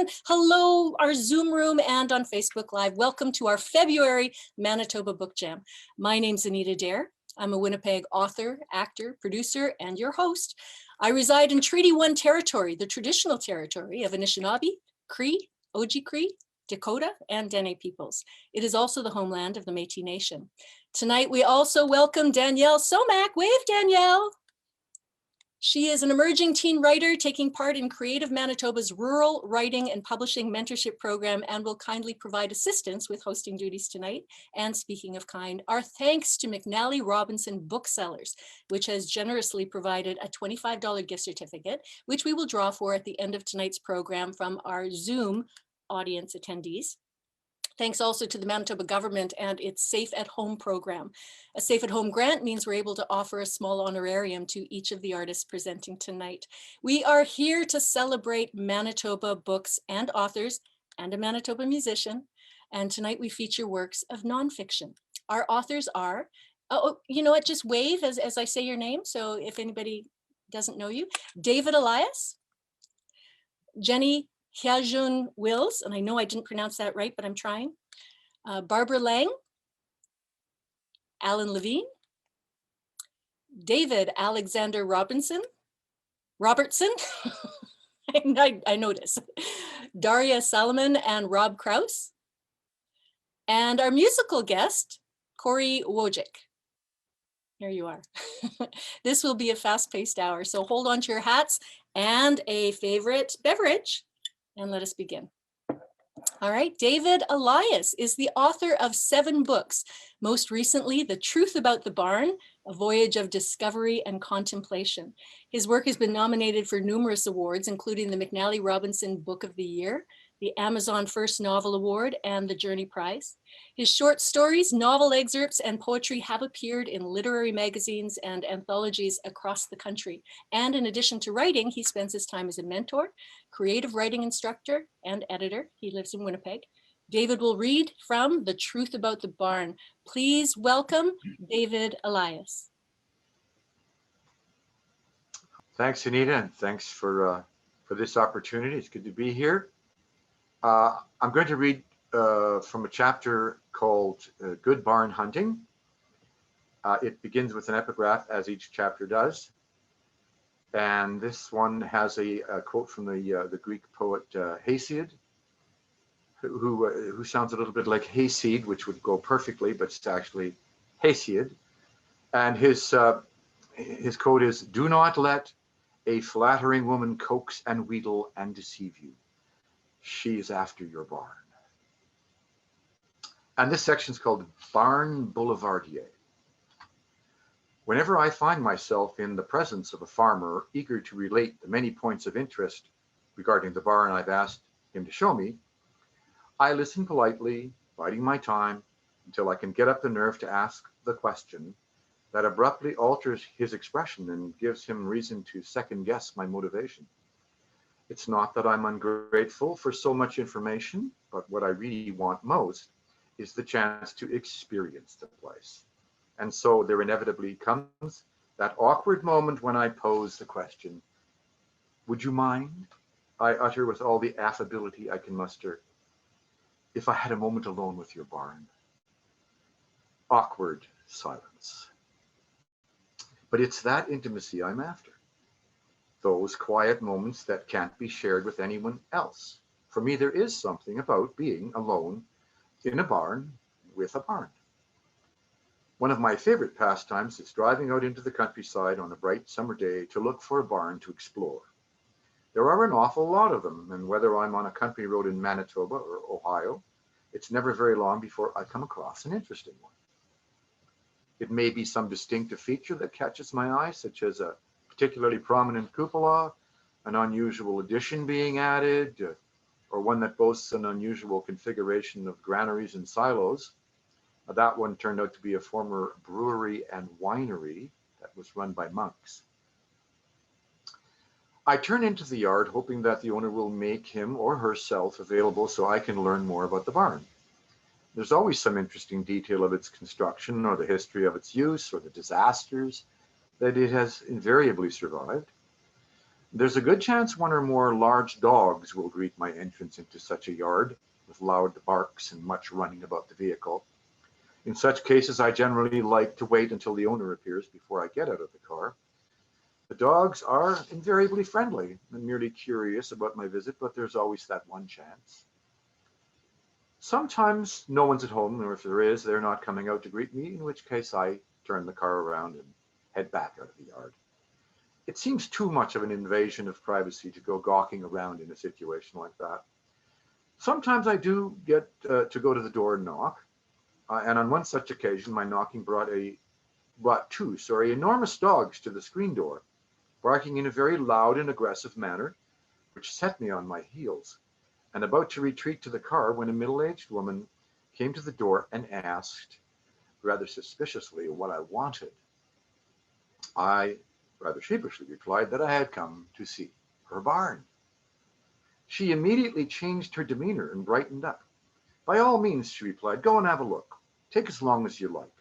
everyone. Hello, our Zoom room and on Facebook Live. Welcome to our February Manitoba Book Jam. My name's Anita Dare. I'm a Winnipeg author, actor, producer, and your host. I reside in Treaty 1 territory, the traditional territory of Anishinaabe, Cree, Oji-Cree, Dakota, and Dene peoples. It is also the homeland of the Métis Nation. Tonight, we also welcome Danielle Somack. Wave, Danielle. She is an emerging teen writer taking part in Creative Manitoba's Rural Writing and Publishing Mentorship Program and will kindly provide assistance with hosting duties tonight. And speaking of kind, our thanks to McNally Robinson Booksellers, which has generously provided a $25 gift certificate, which we will draw for at the end of tonight's program from our Zoom audience attendees. Thanks also to the Manitoba government and its Safe at Home program. A Safe at Home grant means we're able to offer a small honorarium to each of the artists presenting tonight. We are here to celebrate Manitoba books and authors and a Manitoba musician. And tonight we feature works of nonfiction. Our authors are, oh, you know what, just wave as I say your name. So if anybody doesn't know you, David Elias, Jenny Heijun Wills, and I know I didn't pronounce that right, but I'm trying. Barbara Lange, Allan Levine, David Alexander Robertson, I notice, Daria, Salamon, and Rob Krause, and our musical guest, Cory Wojcik. Here you are. This will be a fast-paced hour, so hold on to your hats and a favorite beverage. And let us begin. All right, David Elias is the author of 7 books. Most recently, The Truth About the Barn, A Voyage of Discovery and Contemplation. His work has been nominated for numerous awards, including the McNally Robinson Book of the Year, the Amazon First Novel Award, and the Journey Prize. His short stories, novel excerpts, and poetry have appeared in literary magazines and anthologies across the country. And in addition to writing, he spends his time as a mentor, creative writing instructor, and editor. He lives in Winnipeg. David will read from The Truth About the Barn. Please welcome David Elias. Thanks, Anita, and thanks for this opportunity. It's good to be here. I'm going to read from a chapter called Good Barn Hunting. It begins with an epigraph, as each chapter does. And this one has a quote from the Greek poet Hesiod, who sounds a little bit like hayseed, which would go perfectly, but it's actually Hesiod. And his quote is, "Do not let a flattering woman coax and wheedle and deceive you. She is after your barn." And this section is called Barn Boulevardier. Whenever I find myself in the presence of a farmer eager to relate the many points of interest regarding the barn I've asked him to show me, I listen politely, biding my time, until I can get up the nerve to ask the question that abruptly alters his expression and gives him reason to second guess my motivation. It's not that I'm ungrateful for so much information, but what I really want most is the chance to experience the place. And so there inevitably comes that awkward moment when I pose the question, "Would you mind?" I utter with all the affability I can muster, "If I had a moment alone with your barn." Awkward silence. But it's that intimacy I'm after. Those quiet moments that can't be shared with anyone else. For me, there is something about being alone in a barn with a barn. One of my favorite pastimes is driving out into the countryside on a bright summer day to look for a barn to explore. There are an awful lot of them, and whether I'm on a country road in Manitoba or Ohio, it's never very long before I come across an interesting one. It may be some distinctive feature that catches my eye, such as a particularly prominent cupola, an unusual addition being added, or one that boasts an unusual configuration of granaries and silos. That one turned out to be a former brewery and winery that was run by monks. I turn into the yard hoping that the owner will make him or herself available so I can learn more about the barn. There's always some interesting detail of its construction or the history of its use or the disasters that it has invariably survived. There's a good chance one or more large dogs will greet my entrance into such a yard, with loud barks and much running about the vehicle. In such cases, I generally like to wait until the owner appears before I get out of the car. The dogs are invariably friendly and merely curious about my visit, but there's always that one chance. Sometimes no one's at home, or if there is, they're not coming out to greet me, in which case I turn the car around and head back out of the yard. It seems too much of an invasion of privacy to go gawking around in a situation like that. Sometimes I do get to go to the door and knock, and on one such occasion, my knocking brought two enormous dogs to the screen door, barking in a very loud and aggressive manner, which set me on my heels, and about to retreat to the car when a middle-aged woman came to the door and asked, rather suspiciously, what I wanted. I rather sheepishly replied that I had come to see her barn. She immediately changed her demeanor and brightened up. By all means, she replied, go and have a look. Take as long as you like.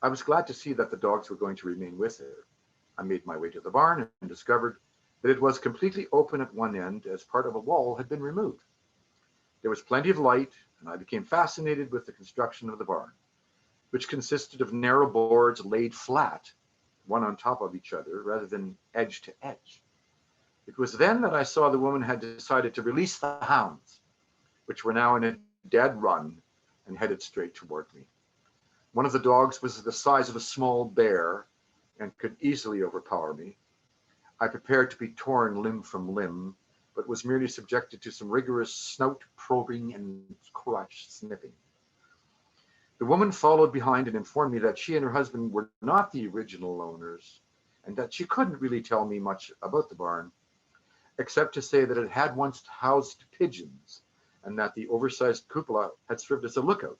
I was glad to see that the dogs were going to remain with her. I made my way to the barn and discovered that it was completely open at one end as part of a wall had been removed. There was plenty of light, and I became fascinated with the construction of the barn, which consisted of narrow boards laid flat, one on top of each other, rather than edge to edge. It was then that I saw the woman had decided to release the hounds, which were now in a dead run and headed straight toward me. One of the dogs was the size of a small bear and could easily overpower me. I prepared to be torn limb from limb, but was merely subjected to some rigorous snout probing and crotch snipping. The woman followed behind and informed me that she and her husband were not the original owners, and that she couldn't really tell me much about the barn, except to say that it had once housed pigeons, and that the oversized cupola had served as a lookout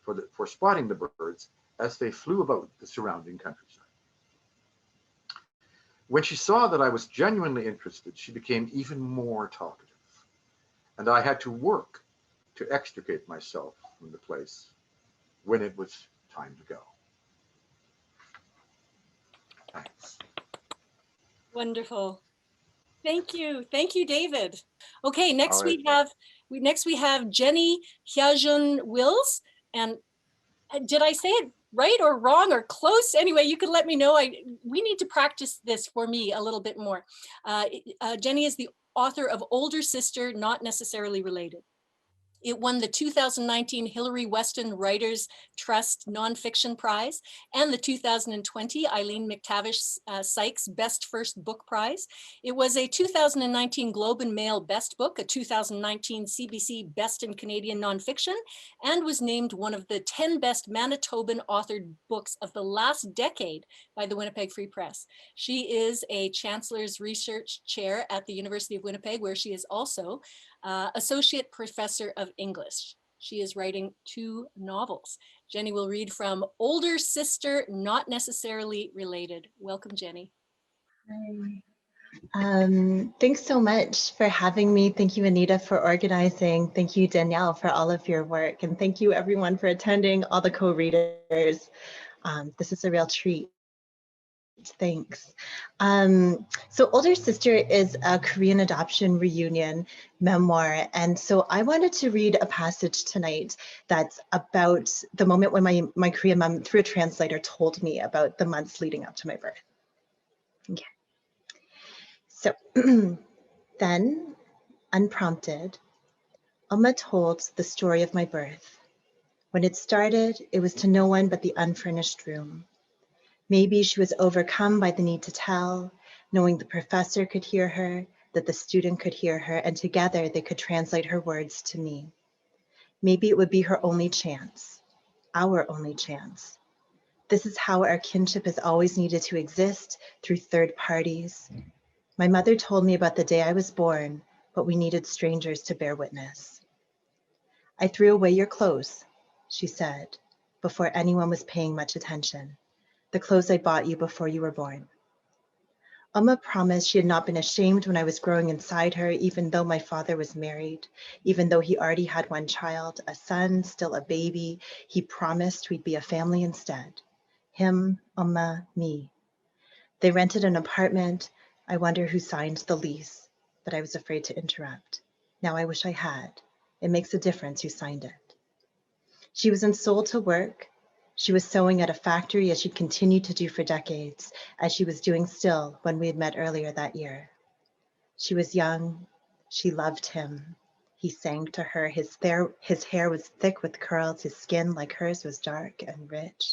for spotting the birds as they flew about the surrounding countryside. When she saw that I was genuinely interested, she became even more talkative, and I had to work to extricate myself from the place when it was time to go. Thanks. Wonderful. Thank you. Thank you, David. Okay, next All right. we have Jenny Heijun Wills. And did I say it right or wrong or close? Anyway, you could let me know. We need to practice this for me a little bit more. Jenny is the author of Older Sister, Not Necessarily Related. It won the 2019 Hillary Weston Writers Trust Nonfiction Prize and the 2020 Eileen McTavish Sykes Best First Book Prize. It was a 2019 Globe and Mail Best Book, a 2019 CBC Best in Canadian Nonfiction, and was named one of the 10 best Manitoban authored books of the last decade by the Winnipeg Free Press. She is a Chancellor's Research Chair at the University of Winnipeg, where she is also Associate Professor of English. She is writing 2 novels. Jenny will read from Older Sister, Not Necessarily Related. Welcome, Jenny. Hi. Thanks so much for having me. Thank you, Anita, for organizing. Thank you, Danielle, for all of your work. And thank you, everyone, for attending, all the co-readers. This is a real treat. Thanks. So Older Sister is a Korean adoption reunion memoir. And so I wanted to read a passage tonight that's about the moment when my Korean mom, through a translator, told me about the months leading up to my birth. Okay. So then, unprompted, Amma told the story of my birth. When it started, it was to no one but the unfurnished room. Maybe she was overcome by the need to tell, knowing the professor could hear her, that the student could hear her, and together they could translate her words to me. Maybe it would be her only chance, our only chance. This is how our kinship has always needed to exist, through third parties. My mother told me about the day I was born, but we needed strangers to bear witness. I threw away your clothes, she said, before anyone was paying much attention. The clothes I bought you before you were born. Amma promised she had not been ashamed when I was growing inside her, even though my father was married, even though he already had 1 child, a son, still a baby. He promised we'd be a family instead. Him, Amma, me. They rented an apartment. I wonder who signed the lease, but I was afraid to interrupt. Now I wish I had. It makes a difference who signed it. She was in Seoul to work. She was sewing at a factory as she'd continued to do for decades, as she was doing still when we had met earlier that year. She was young. She loved him. He sang to her. His hair was thick with curls. His skin, like hers, was dark and rich.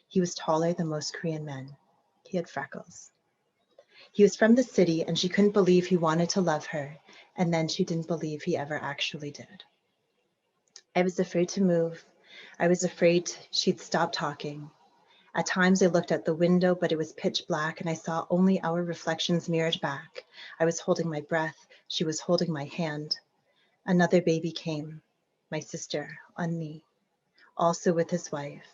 He was taller than most Korean men. He had freckles. He was from the city, and she couldn't believe he wanted to love her, and then she didn't believe he ever actually did. I was afraid to move. I was afraid she'd stop talking. At times I looked out the window, but it was pitch black and I saw only our reflections mirrored back. I was holding my breath. She was holding my hand. Another baby came, my sister, on me, also with his wife.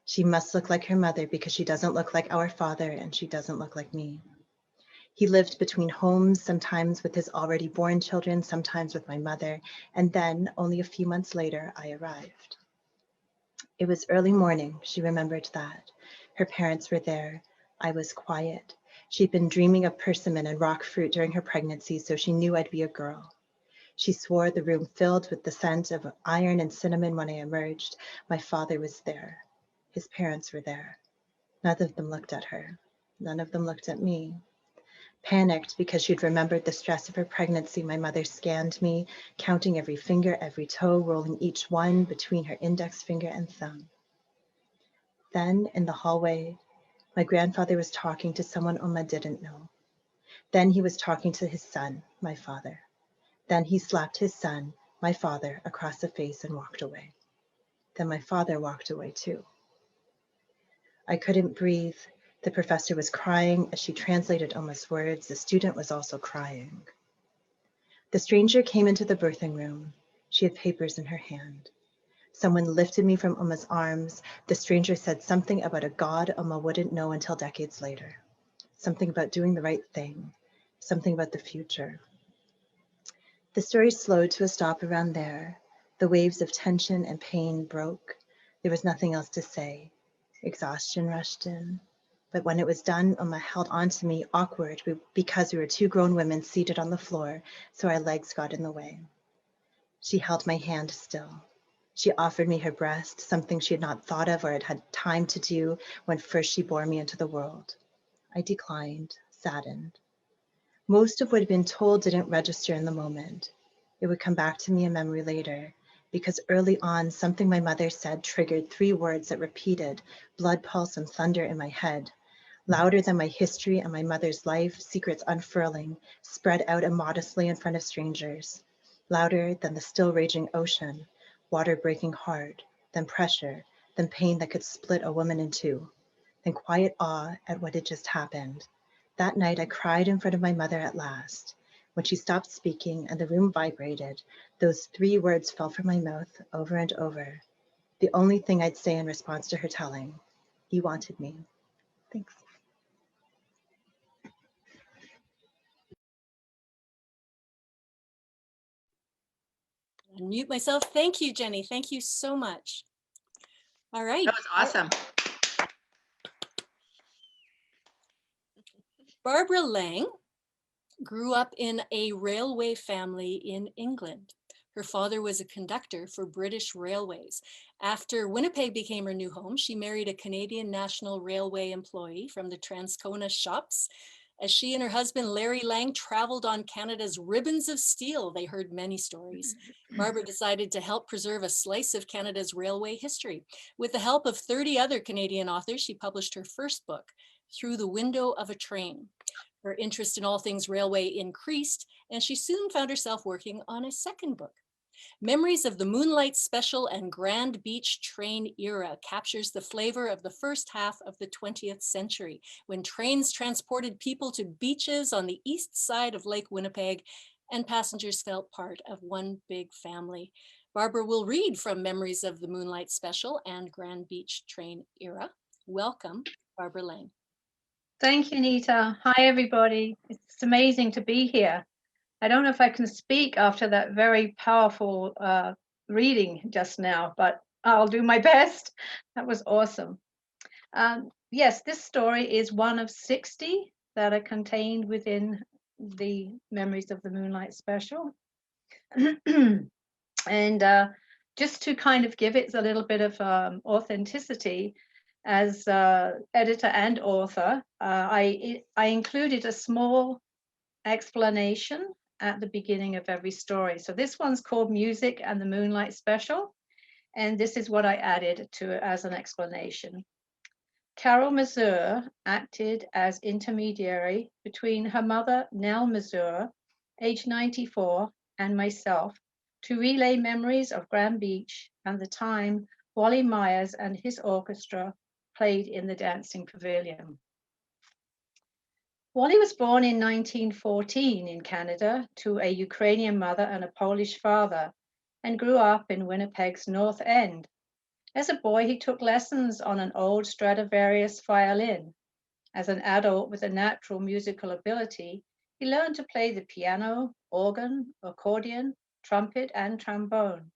She must look like her mother because she doesn't look like our father and she doesn't look like me. He lived between homes, sometimes with his already born children, sometimes with my mother, and then only a few months later, I arrived. It was early morning, she remembered that. Her parents were there. I was quiet. She'd been dreaming of persimmon and rock fruit during her pregnancy, so she knew I'd be a girl. She swore the room filled with the scent of iron and cinnamon when I emerged. My father was there. His parents were there. None of them looked at her. None of them looked at me. Panicked because she'd remembered the stress of her pregnancy, my mother scanned me, counting every finger, every toe, rolling each one between her index finger and thumb. Then, in the hallway, my grandfather was talking to someone Oma didn't know. Then he was talking to his son, my father. Then he slapped his son, my father, across the face and walked away. Then my father walked away too. I couldn't breathe. The professor was crying as she translated Oma's words. The student was also crying. The stranger came into the birthing room. She had papers in her hand. Someone lifted me from Oma's arms. The stranger said something about a God Oma wouldn't know until decades later. Something about doing the right thing. Something about the future. The story slowed to a stop around there. The waves of tension and pain broke. There was nothing else to say. Exhaustion rushed in. But when it was done, Oma held on to me, awkward, because we were two grown women seated on the floor, so our legs got in the way. She held my hand still. She offered me her breast, something she had not thought of or had had time to do when first she bore me into the world. I declined, saddened. Most of what had been told didn't register in the moment. It would come back to me in memory later, because early on, something my mother said triggered 3 words that repeated, blood pulse and thunder in my head. Louder than my history and my mother's life, secrets unfurling, spread out immodestly in front of strangers. Louder than the still raging ocean, water breaking hard, then pressure, then pain that could split a woman in two, then quiet awe at what had just happened. That night I cried in front of my mother at last. When she stopped speaking and the room vibrated, those 3 words fell from my mouth over and over. The only thing I'd say in response to her telling, "You wanted me." Thanks. Unmute myself. Thank you, Jenny. Thank you so much. All right. That was awesome. Barbara Lange grew up in a railway family in England. Her father was a conductor for British Railways. After Winnipeg became her new home, she married a Canadian National Railway employee from the Transcona shops. As she and her husband, Larry Lange, traveled on Canada's ribbons of steel, they heard many stories. Barbara decided to help preserve a slice of Canada's railway history. With the help of 30 other Canadian authors, she published her first book, Through the Window of a Train. Her interest in all things railway increased, and she soon found herself working on a second book. Memories of the Moonlight Special and Grand Beach Train Era captures the flavor of the first half of the 20th century, when trains transported people to beaches on the east side of Lake Winnipeg, and passengers felt part of one big family. Barbara will read from Memories of the Moonlight Special and Grand Beach Train Era. Welcome, Barbara Lange. Thank you, Nita. Hi, everybody. It's amazing to be here. I don't know if I can speak after that very powerful reading just now, but I'll do my best. That was awesome. Yes, this story is one of 60 that are contained within the Memories of the Moonlight special. And just to kind of give it a little bit of authenticity, as editor and author, I included a small explanation at the beginning of every story. So this one's called Music and the Moonlight Special, and this is what I added to it as an explanation. Carol Mazur acted as intermediary between her mother, Nell Mazur, age 94, and myself to relay memories of Grand Beach and the time Wally Myers and his orchestra played in the dancing pavilion. Wally was born in 1914 in Canada to a Ukrainian mother and a Polish father, and grew up in Winnipeg's North End. As a boy, he took lessons on an old Stradivarius violin. As an adult with a natural musical ability, he learned to play the piano, organ, accordion, trumpet, and trombone.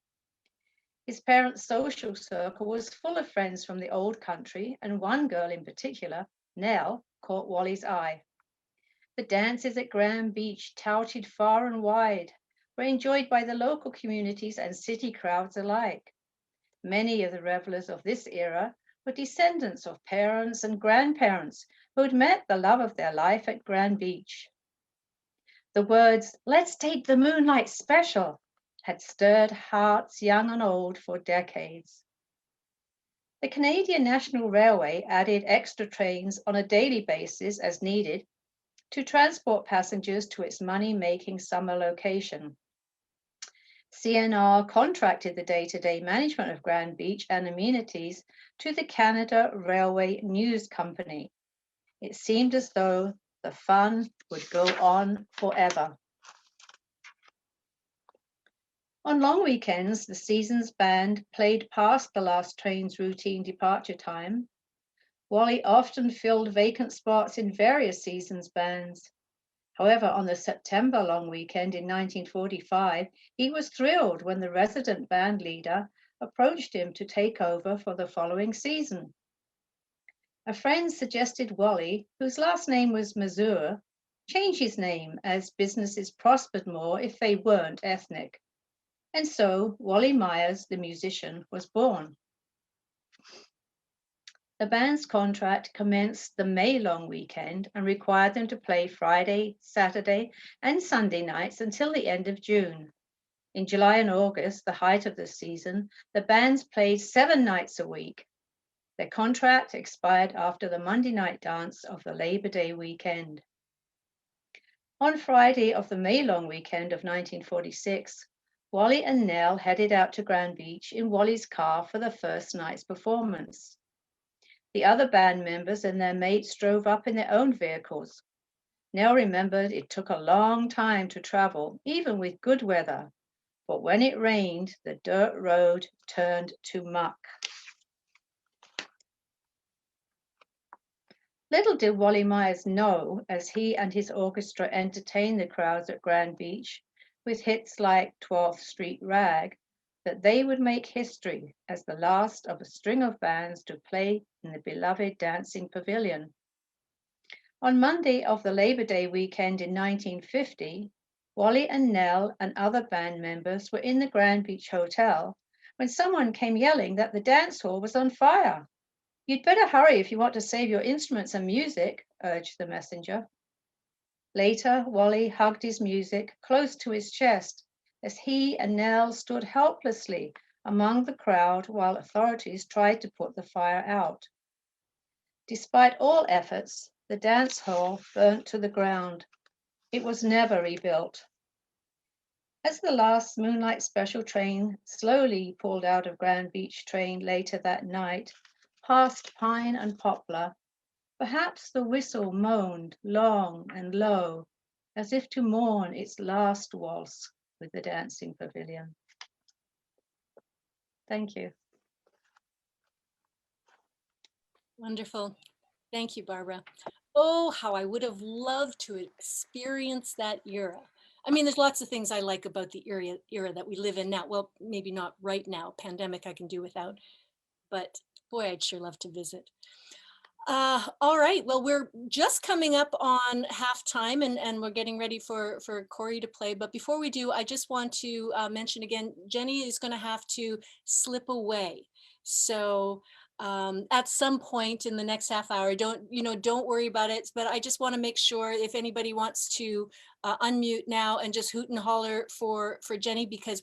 His parents' social circle was full of friends from the old country, and one girl in particular, Nell, caught Wally's eye. The dances at Grand Beach, touted far and wide, were enjoyed by the local communities and city crowds alike. Many of the revelers of this era were descendants of parents and grandparents who had met the love of their life at Grand Beach. The words, "Let's take the Moonlight Special," had stirred hearts young and old for decades. The Canadian National Railway added extra trains on a daily basis as needed to transport passengers to its money-making summer location. CNR contracted the day-to-day management of Grand Beach and amenities to the Canada Railway News Company. It seemed as though the fun would go on forever. On long weekends, the season's band played past the last train's routine departure time. Wally often filled vacant spots in various seasons' bands. However, on the September long weekend in 1945, he was thrilled when the resident band leader approached him to take over for the following season. A friend suggested Wally, whose last name was Mazur, change his name as businesses prospered more if they weren't ethnic. And so Wally Myers, the musician, was born. The band's contract commenced the May long weekend and required them to play Friday, Saturday, and Sunday nights until the end of June. In July and August, the height of the season, the bands played 7 nights a week. Their contract expired after the Monday night dance of the Labor Day weekend. On Friday of the May long weekend of 1946, Wally and Nell headed out to Grand Beach in Wally's car for the first night's performance. The other band members and their mates drove up in their own vehicles. Nell remembered it took a long time to travel, even with good weather, but when it rained, the dirt road turned to muck. Little did Wally Myers know, as he and his orchestra entertained the crowds at Grand Beach with hits like 12th Street Rag, that they would make history as the last of a string of bands to play in the beloved dancing pavilion. On Monday of the Labor Day weekend in 1950, Wally and Nell and other band members were in the Grand Beach Hotel when someone came yelling that the dance hall was on fire. "You'd better hurry if you want to save your instruments and music," urged the messenger. Later, Wally hugged his music close to his chest as he and Nell stood helplessly among the crowd while authorities tried to put the fire out. Despite all efforts, the dance hall burnt to the ground. It was never rebuilt. As the last Moonlight Special train slowly pulled out of Grand Beach train later that night, past Pine and Poplar, perhaps the whistle moaned long and low, as if to mourn its last waltz with the dancing pavilion. Thank you. Wonderful. Thank you, Barbara. Oh, how I would have loved to experience that era. I mean, there's lots of things I like about the era that we live in now. Well, maybe not right now. Pandemic I can do without. But boy, I'd sure love to visit. All right. Well, we're just coming up on halftime and we're getting ready for Cory to play. But before we do, I just want to mention again, Jenny is going to have to slip away. So at some point in the next half hour, don't worry about it. But I just want to make sure if anybody wants to unmute now and just hoot and holler for Jenny, because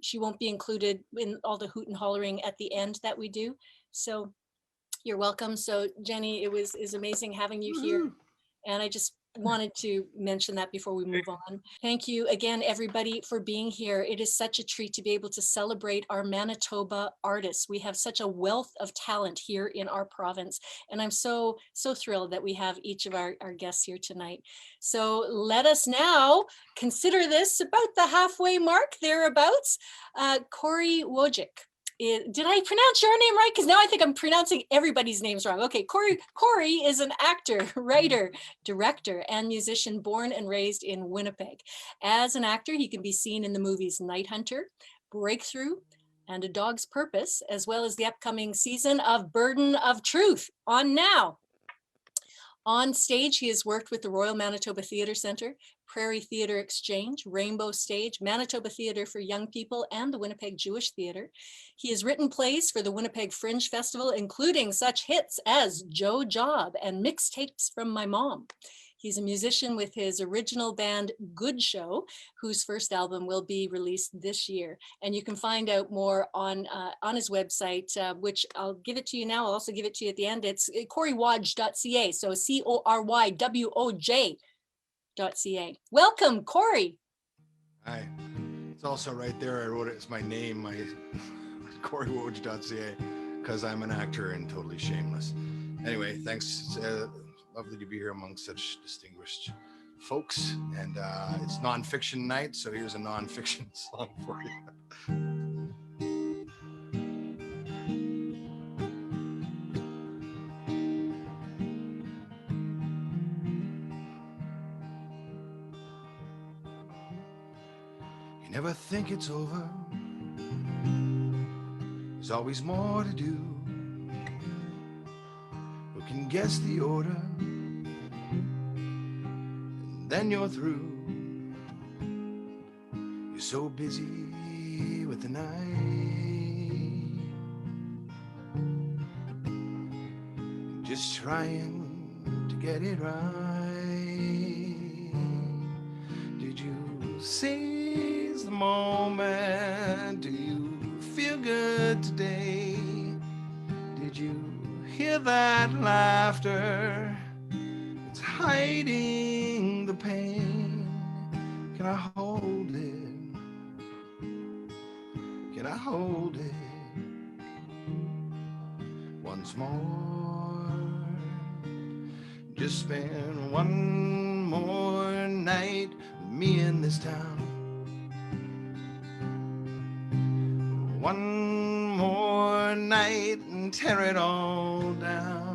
she won't be included in all the hoot and hollering at the end that we do. So you're welcome. So Jenny, is amazing having you here. And I just wanted to mention that before we move on. Thank you again, everybody, for being here. It is such a treat to be able to celebrate our Manitoba artists. We have such a wealth of talent here in our province. And I'm so thrilled that we have each of our guests here tonight. So let us now consider this about the halfway mark, thereabouts. Cory Wojcik. Did I pronounce your name right? Because now I think I'm pronouncing everybody's names wrong. Okay, Cory is an actor, writer, director, and musician born and raised in Winnipeg. As an actor, he can be seen in the movies Night Hunter, Breakthrough, and A Dog's Purpose, as well as the upcoming season of Burden of Truth on Now. On stage, he has worked with the Royal Manitoba Theatre Centre, Prairie Theatre Exchange, Rainbow Stage, Manitoba Theatre for Young People, and the Winnipeg Jewish Theatre. He has written plays for the Winnipeg Fringe Festival, including such hits as Joe Job and Mixtapes from My Mom. He's a musician with his original band, Good Show, whose first album will be released this year. And you can find out more on his website, which I'll give it to you now. I'll also give it to you at the end. It's corywoj.ca. So CORYWOJ.ca. Welcome, Cory. Hi. It's also right there. I wrote it. It's my name, my corywoj.ca, because I'm an actor and totally shameless. Anyway, thanks. Lovely to be here among such distinguished folks. And it's nonfiction night, so here's a nonfiction song for you. You never think it's over. There's always more to do. Who can guess the order? And then you're through. You're so busy with the night, just trying to get it right. Did you seize the moment? Do you feel good today? Did you hear that laughter? It's hiding the pain. Can I hold it? Can I hold it once more? Just spend one more night with me in this town. One more night and tear it all down.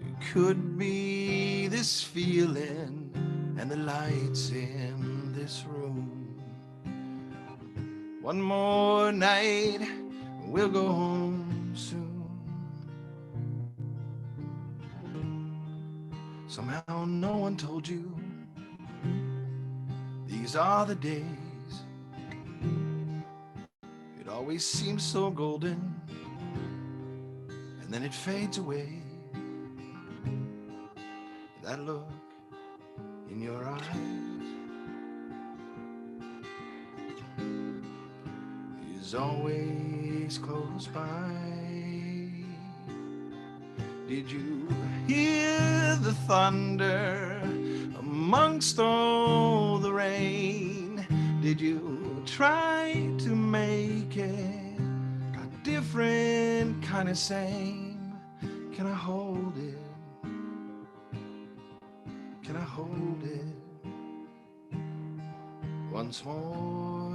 It could be this feeling and the lights in this room. One more night, we'll go home soon. Somehow no one told you these are the days. It always seems so golden, and then it fades away. That look in your eyes is always close by. Did you hear the thunder amongst all the rain? Did you try to make it a different kind of same? Can I hold it? Can I hold it once more?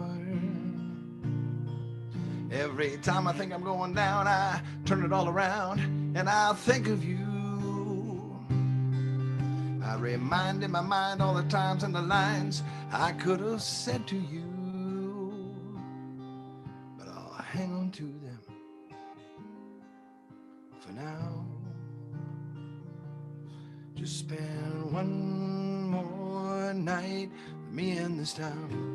Every time I think I'm going down, I turn it all around and I think of you. I remind in my mind all the times and the lines I could have said to you, but I'll hang on to them for now. Just spend one more night with me in this town.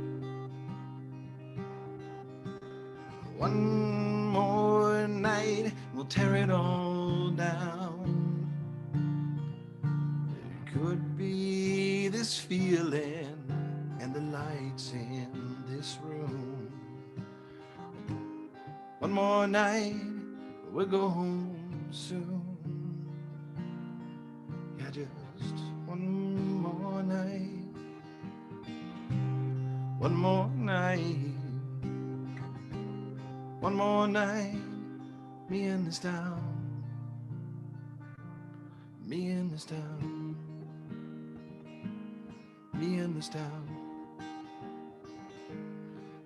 One more night, we'll tear it all down. It could be this feeling and the lights in this room. One more night, we'll go home soon. Yeah, just one more night. One more night. One more night. Me in this town. Me in this town. Me in this town.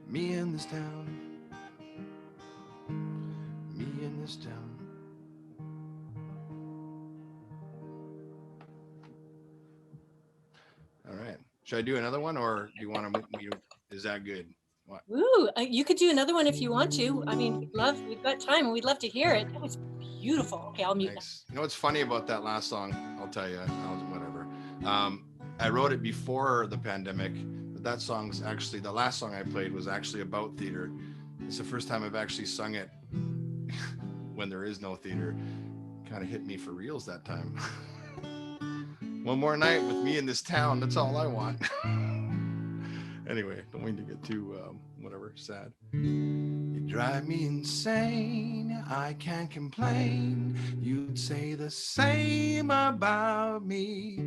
Me in this town. Me in this town. All right. Should I do another one, or do you want to? Is that good? What? Ooh, you could do another one if you want to. I mean, we've got time and we'd love to hear it. That was beautiful. Okay, I'll mute. Thanks. You know what's funny about that last song? I'll tell you. Whatever. I wrote it before the pandemic, but that song's actually, the last song I played was actually about theater. It's the first time I've actually sung it when there is no theater. Kind of hit me for reals that time. One more night with me in this town. That's all I want. Anyway, don't mean to get too, whatever, sad. You drive me insane. I can't complain. You'd say the same about me.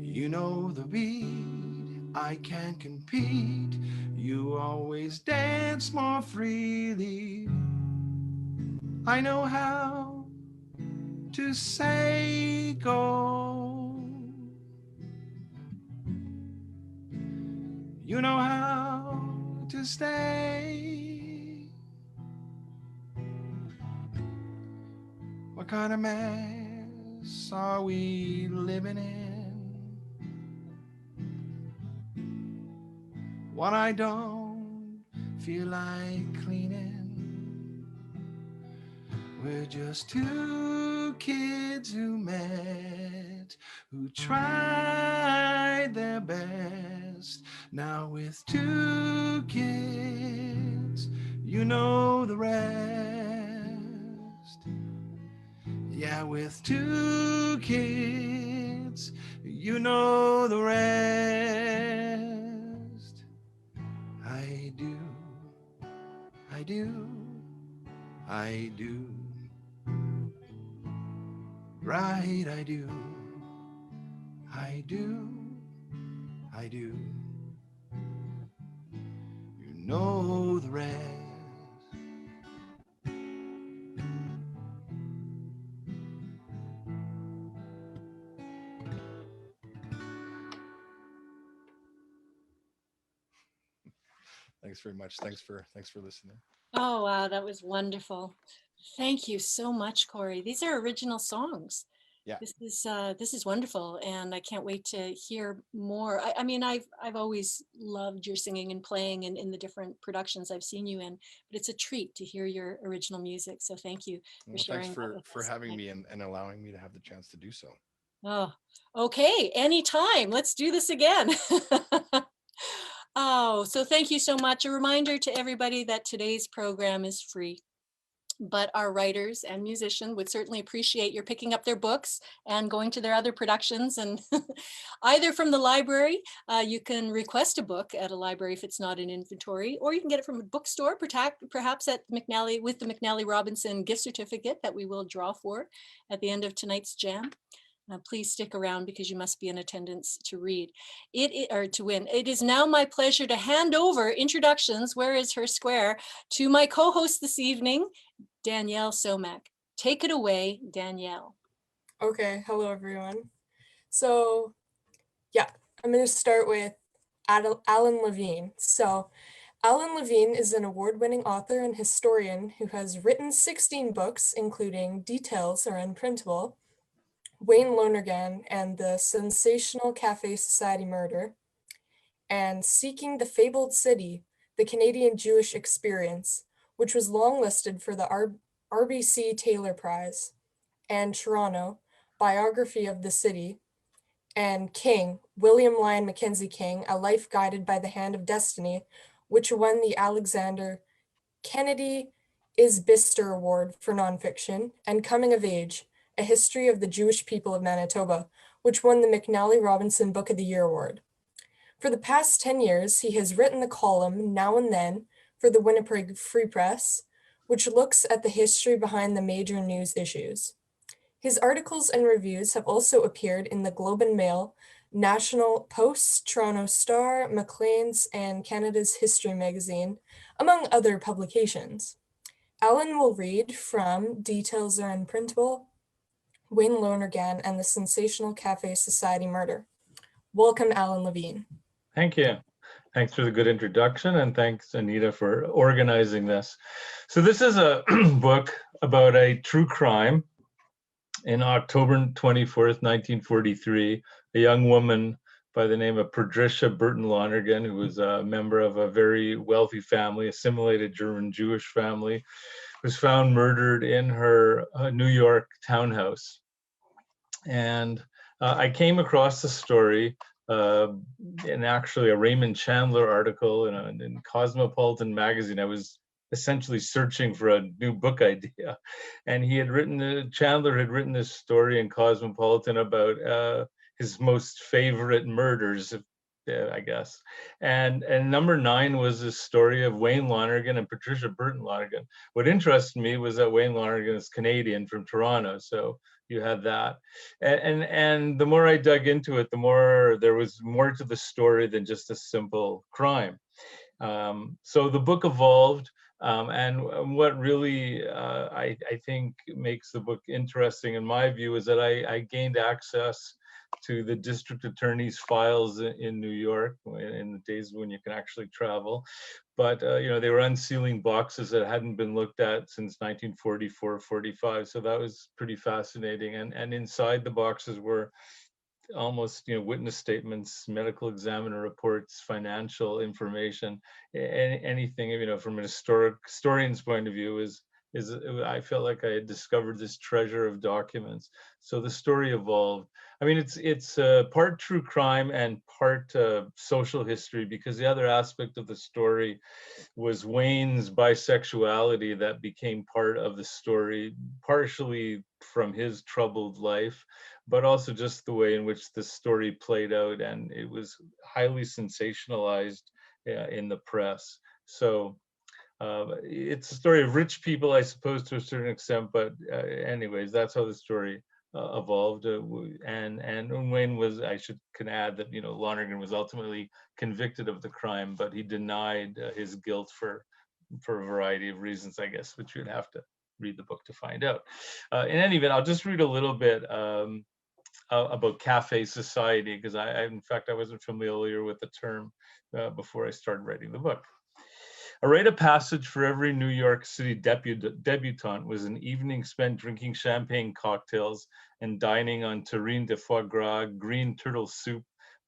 You know the beat. I can't compete. You always dance more freely. I know how to say go. You know how to stay. What kind of mess are we living in? One I don't feel like cleaning. We're just two kids who met, who tried their best. Now with two kids, you know the rest. Yeah, with two kids, you know the rest. I do, I do, I do. Right, I do, I do, I do. You know the rest. Thanks very much. Thanks for listening. Oh, wow, that was wonderful. Thank you so much, Cory. These are original songs. Yeah. This is wonderful, and I can't wait to hear more. I mean, I've always loved your singing and playing in the different productions I've seen you in, but it's a treat to hear your original music. So thank you for sharing. Thanks for having me and allowing me to have the chance to do so. Oh, okay, anytime. Let's do this again. Oh, so thank you so much. A reminder to everybody that today's program is free, but our writers and musicians would certainly appreciate your picking up their books and going to their other productions. And either from the library, you can request a book at a library if it's not in inventory, or you can get it from a bookstore, perhaps at McNally with the McNally Robinson gift certificate that we will draw for at the end of tonight's jam. Please stick around because you must be in attendance to read or to win. It is now my pleasure to hand over introductions. Where is her square? To my co-host this evening, Danielle Somack. Take it away, Danielle. Okay, hello everyone. So yeah, I'm going to start with Allan Levine. So Allan Levine is an award-winning author and historian who has written 16 books, including Details Are Unprintable, Wayne Lonergan and the Sensational Cafe Society Murder, and Seeking the Fabled City, the Canadian Jewish Experience, which was longlisted for the RBC Taylor Prize. and Toronto, Biography of the City, and King, William Lyon Mackenzie King, A Life Guided by the Hand of Destiny, which won the Alexander Kennedy Isbister Award for Nonfiction, and Coming of Age, A History of the Jewish People of Manitoba, which won the McNally Robinson Book of the Year Award. For the past 10 years, he has written the column Now and Then for the Winnipeg Free Press, which looks at the history behind the major news issues. His articles and reviews have also appeared in the Globe and Mail, National Post, Toronto Star, Maclean's, and Canada's History magazine, among other publications. Allan will read from Details Are Unprintable, Wayne Lonergan, and the Sensational Cafe Society Murder. Welcome, Allan Levine. Thank you. Thanks for the good introduction, and thanks, Anita, for organizing this. So this is a book about a true crime. In October 24th, 1943, a young woman by the name of Patricia Burton Lonergan, who was a member of a very wealthy family, assimilated German Jewish family, was found murdered in her New York townhouse. And I came across the story in actually a Raymond Chandler article in Cosmopolitan magazine. I was essentially searching for a new book idea, and he had written, Chandler had written this story in Cosmopolitan about his most favorite murders, I guess. And number 9 was this story of Wayne Lonergan and Patricia Burton Lonergan. What interested me was that Wayne Lonergan is Canadian from Toronto, so you had that. And the more I dug into it, the more there was more to the story than just a simple crime. So the book evolved. And what really I think makes the book interesting in my view is that I gained access to the district attorney's files in New York in the days when you can actually travel. But you know, they were unsealing boxes that hadn't been looked at since 1944-45. So that was pretty fascinating. And inside the boxes were almost, you know, witness statements, medical examiner reports, financial information, anything, you know, from an historian's point of view is I felt like I had discovered this treasure of documents. So the story evolved. I mean, it's part true crime and part social history, because the other aspect of the story was Wayne's bisexuality that became part of the story, partially from his troubled life, but also just the way in which the story played out, and it was highly sensationalized in the press. So it's a story of rich people, I suppose, to a certain extent, but anyways, that's how the story evolved. And Wayne was, can add that, you know, Lonergan was ultimately convicted of the crime, but he denied his guilt for a variety of reasons, I guess, which you'd have to read the book to find out. In any event, I'll just read a little bit about cafe society, because in fact, I wasn't familiar with the term before I started writing the book. A rite of passage for every New York City debutante was an evening spent drinking champagne cocktails and dining on terrine de foie gras, green turtle soup,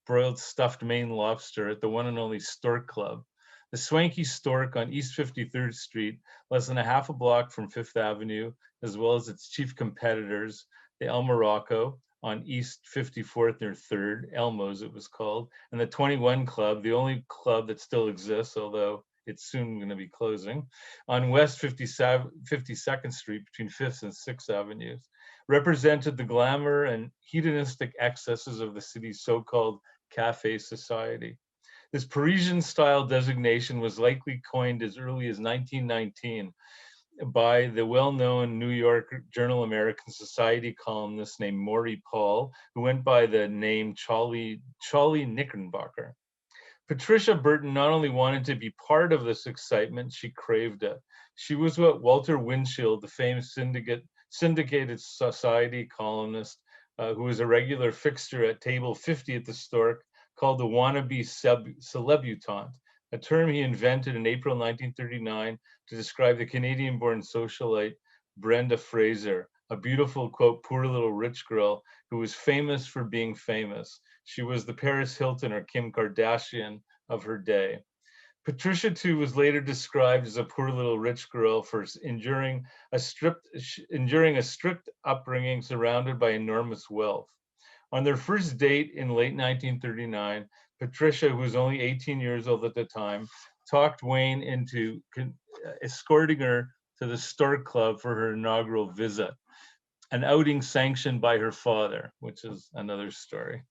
broiled stuffed Maine lobster at the one and only Stork Club. The swanky Stork on East 53rd Street, less than a half a block from Fifth Avenue, as well as its chief competitors, the El Morocco on East 54th near 3rd, Elmo's it was called, and the 21 Club, the only club that still exists, although it's soon going to be closing, on West 52nd Street between 5th and 6th Avenues, represented the glamour and hedonistic excesses of the city's so-called cafe society. This Parisian-style designation was likely coined as early as 1919 by the well-known New York Journal American Society columnist named Maury Paul, who went by the name Charlie Knickerbocker. Patricia Burton not only wanted to be part of this excitement, she craved it. She was what Walter Winchell, the famous syndicated society columnist, who was a regular fixture at table 50 at the Stork, called the wannabe celebutante, a term he invented in April 1939 to describe the Canadian-born socialite Brenda Fraser, a beautiful, quote, poor little rich girl who was famous for being famous. She was the Paris Hilton or Kim Kardashian of her day. Patricia, too, was later described as a poor little rich girl for enduring a strict upbringing surrounded by enormous wealth. On their first date in late 1939, Patricia, who was only 18 years old at the time, talked Wayne into escorting her to the Stork Club for her inaugural visit, an outing sanctioned by her father, which is another story.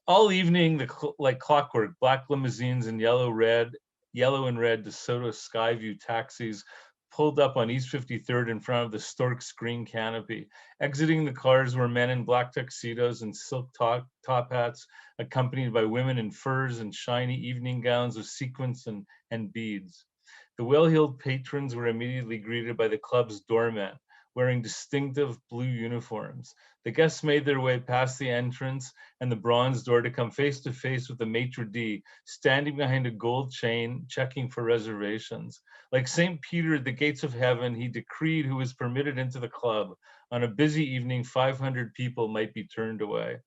All evening, like clockwork, black limousines and yellow and red DeSoto Skyview taxis pulled up on East 53rd in front of the Stork's green canopy. Exiting the cars were men in black tuxedos and silk top hats, accompanied by women in furs and shiny evening gowns of sequins and beads. The well-heeled patrons were immediately greeted by the club's doorman, wearing distinctive blue uniforms. The guests made their way past the entrance and the bronze door to come face to face with the maitre d', standing behind a gold chain, checking for reservations. Like St. Peter at the gates of heaven, he decreed who was permitted into the club. On a busy evening, 500 people might be turned away.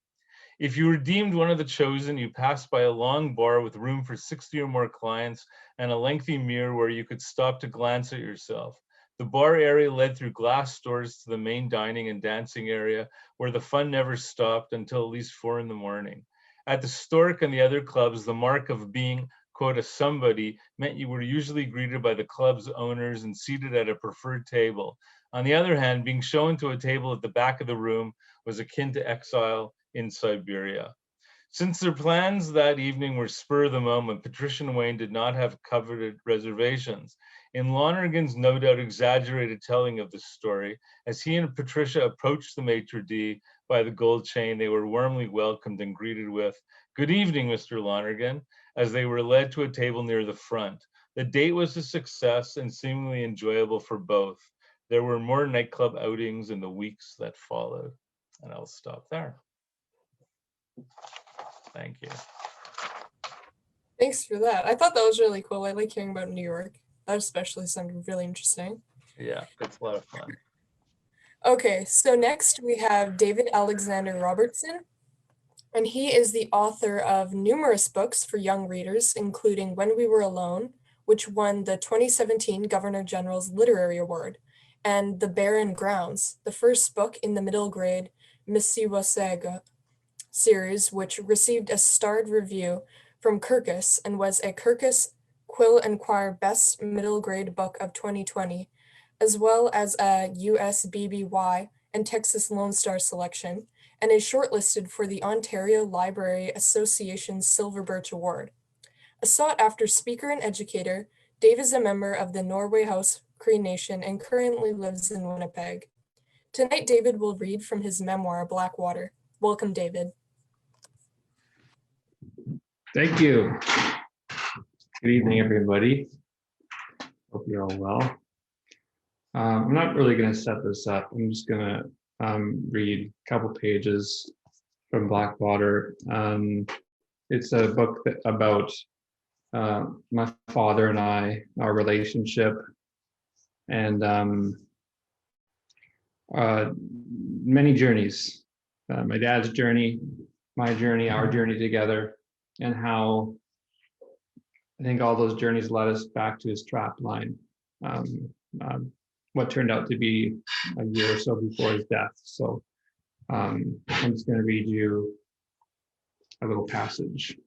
If you were deemed one of the chosen, you passed by a long bar with room for 60 or more clients and a lengthy mirror where you could stop to glance at yourself. The bar area led through glass doors to the main dining and dancing area where the fun never stopped until at least 4 in the morning. At the Stork and the other clubs, the mark of being, quote, a somebody meant you were usually greeted by the club's owners and seated at a preferred table. On the other hand, being shown to a table at the back of the room was akin to exile in Siberia. Since their plans that evening were spur of the moment, Patricia and Wayne did not have coveted reservations. In Lonergan's no doubt exaggerated telling of the story, as he and Patricia approached the maitre d' by the gold chain, they were warmly welcomed and greeted with, "Good evening, Mr. Lonergan," as they were led to a table near the front. The date was a success and seemingly enjoyable for both. There were more nightclub outings in the weeks that followed. And I'll stop there. Thank you. Thanks for that. I thought that was really cool. I like hearing about New York. That especially sounded really interesting. Yeah, it's a lot of fun. Okay, so next we have David Alexander Robertson, and he is the author of numerous books for young readers, including When We Were Alone, which won the 2017 Governor General's Literary Award, and The Barren Grounds, the first book in the middle grade Mississauga series, which received a starred review from Kirkus and was a Kirkus Quill and Choir Best Middle Grade Book of 2020, as well as a USBBY and Texas Lone Star selection, and is shortlisted for the Ontario Library Association's Silver Birch Award. A sought-after speaker and educator, Dave is a member of the Norway House Cree Nation and currently lives in Winnipeg. Tonight, David will read from his memoir, Blackwater. Welcome, David. Thank you. Good evening, everybody. Hope you're all well. I'm not really going to set this up. I'm just going to read a couple pages from Blackwater. It's a book about my father and I, our relationship, and many journeys. My dad's journey, my journey, our journey together, and how I think all those journeys led us back to his trap line, what turned out to be a year or so before his death. So I'm just going to read you a little passage.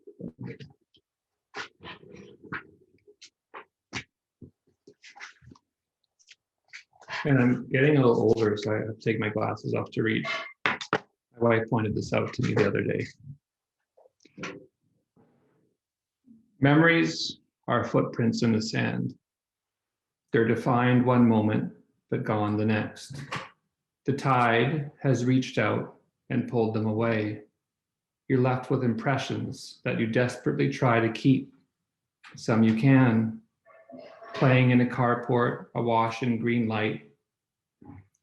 And I'm getting a little older, so I have to take my glasses off to read. My wife pointed this out to me the other day. Memories are footprints in the sand. They're defined one moment, but gone the next. The tide has reached out and pulled them away. You're left with impressions that you desperately try to keep. Some you can. Playing in a carport, awash in green light.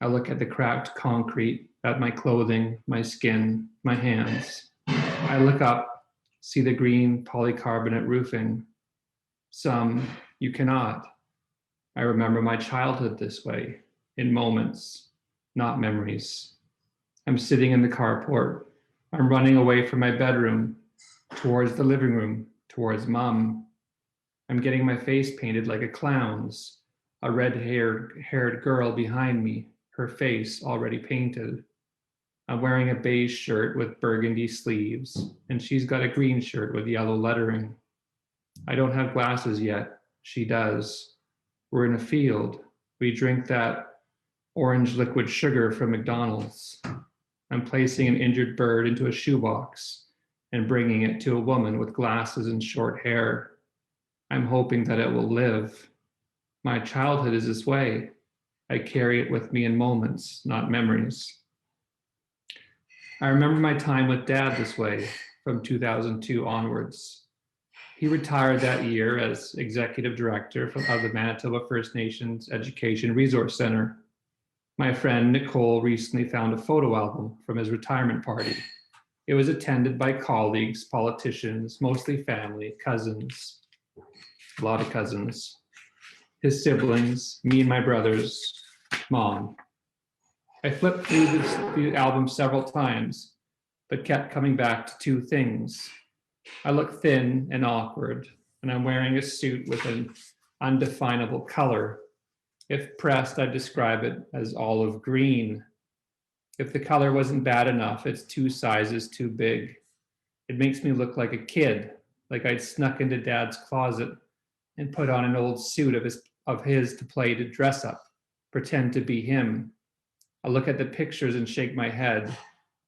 I look at the cracked concrete, at my clothing, my skin, my hands. I look up, see the green polycarbonate roofing. Some you cannot. I remember my childhood this way, in moments, not memories. I'm sitting in the carport. I'm running away from my bedroom, towards the living room, towards Mom. I'm getting my face painted like a clown's. A red-haired girl behind me, her face already painted. I'm wearing a beige shirt with burgundy sleeves, and she's got a green shirt with yellow lettering. I don't have glasses yet. She does. We're in a field. We drink that orange liquid sugar from McDonald's. I'm placing an injured bird into a shoebox and bringing it to a woman with glasses and short hair. I'm hoping that it will live. My childhood is this way. I carry it with me in moments, not memories. I remember my time with Dad this way from 2002 onwards. He retired that year as executive director of the Manitoba First Nations Education Resource Center. My friend Nicole recently found a photo album from his retirement party. It was attended by colleagues, politicians, mostly family, cousins, a lot of cousins, his siblings, me and my brothers, Mom. I flipped through the album several times, but kept coming back to two things. I look thin and awkward, and I'm wearing a suit with an undefinable color. If pressed, I'd describe it as olive green. If the color wasn't bad enough, it's 2 sizes too big. It makes me look like a kid, like I'd snuck into Dad's closet and put on an old suit of his to play to dress up, pretend to be him. I look at the pictures and shake my head,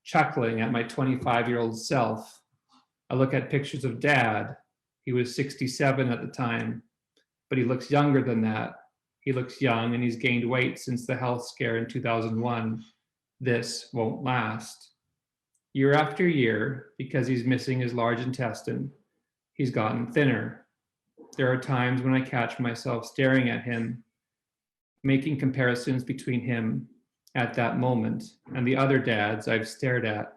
chuckling at my 25-year-old self. I look at pictures of Dad. He was 67 at the time, but he looks younger than that. He looks young and he's gained weight since the health scare in 2001. This won't last. Year after year, because he's missing his large intestine, he's gotten thinner. There are times when I catch myself staring at him, making comparisons between him at that moment and the other dads I've stared at.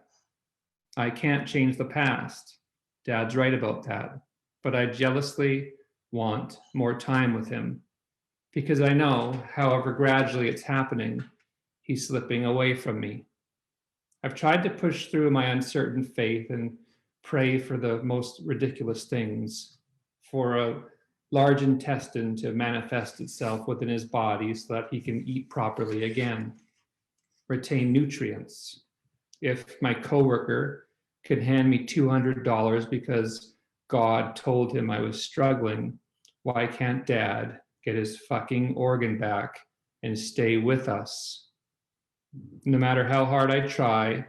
I can't change the past. Dad's right about that. But I jealously want more time with him because I know, however gradually it's happening, he's slipping away from me. I've tried to push through my uncertain faith and pray for the most ridiculous things, for a large intestine to manifest itself within his body so that he can eat properly again, retain nutrients. If my coworker could hand me $200 because God told him I was struggling, why can't Dad get his fucking organ back and stay with us? No matter how hard I try,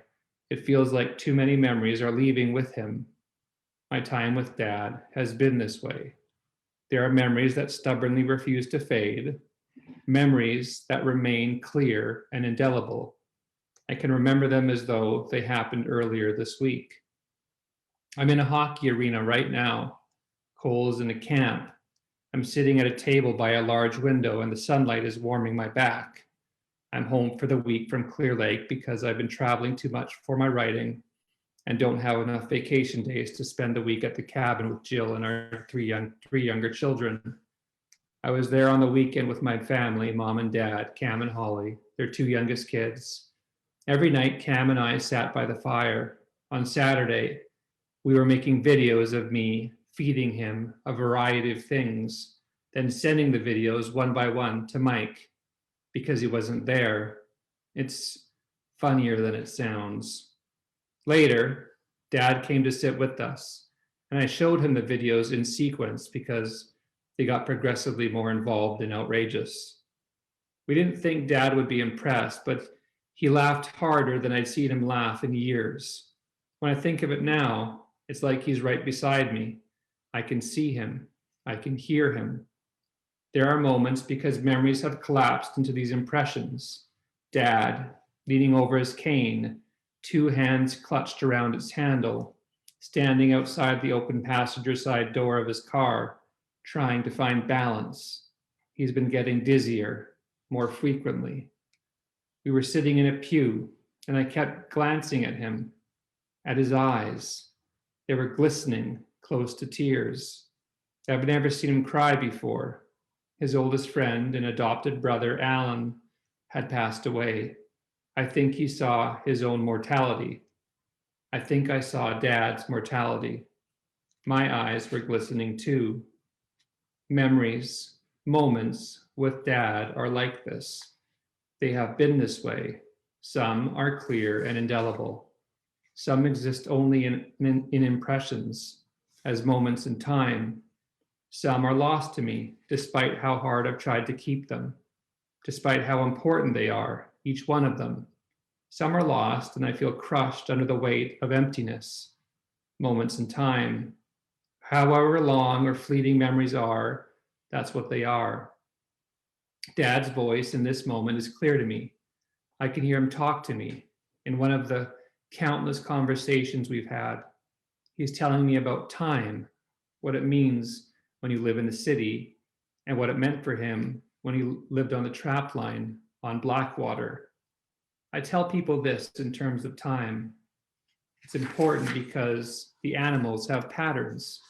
it feels like too many memories are leaving with him. My time with Dad has been this way. There are memories that stubbornly refuse to fade, memories that remain clear and indelible. I can remember them as though they happened earlier this week. I'm in a hockey arena right now. Cole's in a camp. I'm sitting at a table by a large window and the sunlight is warming my back. I'm home for the week from Clear Lake because I've been traveling too much for my writing and don't have enough vacation days to spend the week at the cabin with Jill and our three younger children. I was there on the weekend with my family, Mom and Dad, Cam and Holly, their 2 youngest kids. Every night, Cam and I sat by the fire. On Saturday, we were making videos of me feeding him a variety of things, then sending the videos one by one to Mike because he wasn't there. It's funnier than it sounds. Later, Dad came to sit with us, and I showed him the videos in sequence because they got progressively more involved and outrageous. We didn't think Dad would be impressed, but he laughed harder than I'd seen him laugh in years. When I think of it now, it's like he's right beside me. I can see him. I can hear him. There are moments because memories have collapsed into these impressions. Dad, leaning over his cane, 2 hands clutched around its handle, standing outside the open passenger side door of his car, trying to find balance. He's been getting dizzier more frequently. We were sitting in a pew, and I kept glancing at him, at his eyes. They were glistening, close to tears. I've never seen him cry before. His oldest friend and adopted brother, Allan, had passed away. I think he saw his own mortality. I think I saw Dad's mortality. My eyes were glistening too. Memories, moments with Dad are like this. They have been this way. Some are clear and indelible. Some exist only in impressions, as moments in time. Some are lost to me, despite how hard I've tried to keep them, despite how important they are, each one of them. Some are lost, and I feel crushed under the weight of emptiness. Moments in time. However long or fleeting memories are, that's what they are. Dad's voice in this moment is clear to me. I can hear him talk to me in one of the countless conversations we've had. He's telling me about time, what it means when you live in the city, and what it meant for him when he lived on the trap line on Blackwater. I tell people this in terms of time. It's important because the animals have patterns.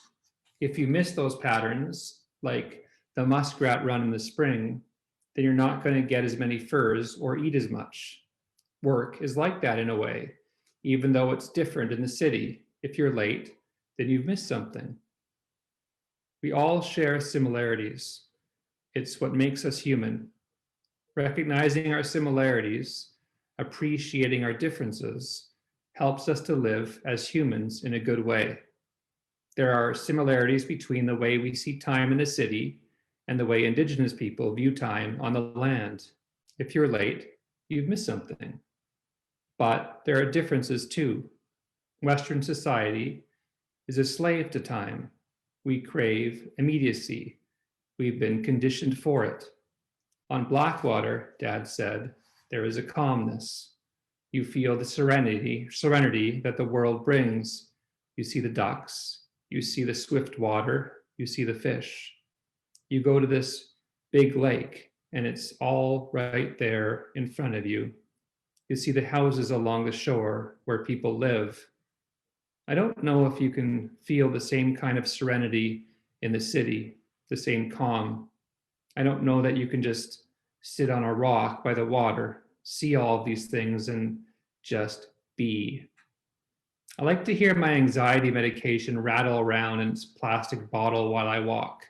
If you miss those patterns, like the muskrat run in the spring, then you're not going to get as many furs or eat as much. Work is like that in a way, even though it's different in the city. If you're late, then you've missed something. We all share similarities. It's what makes us human. Recognizing our similarities, appreciating our differences, helps us to live as humans in a good way. There are similarities between the way we see time in the city and the way Indigenous people view time on the land. If you're late, you've missed something. But there are differences too. Western society is a slave to time. We crave immediacy. We've been conditioned for it. On Blackwater, Dad said, there is a calmness. You feel the serenity that the world brings. You see the ducks, you see the swift water, you see the fish. You go to this big lake and it's all right there in front of you. You see the houses along the shore where people live. I don't know if you can feel the same kind of serenity in the city, the same calm. I don't know that you can just sit on a rock by the water, see all of these things and just be. I like to hear my anxiety medication rattle around in its plastic bottle while I walk.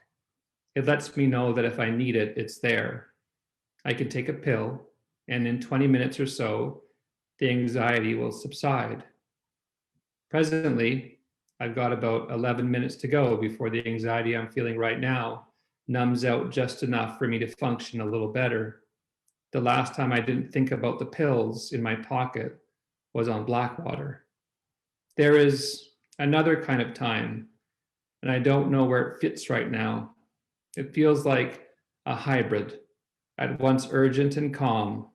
It lets me know that if I need it, it's there. I can take a pill, and in 20 minutes or so, the anxiety will subside. Presently, I've got about 11 minutes to go before the anxiety I'm feeling right now numbs out just enough for me to function a little better. The last time I didn't think about the pills in my pocket was on Blackwater. There is another kind of time, and I don't know where it fits right now. It feels like a hybrid, at once urgent and calm.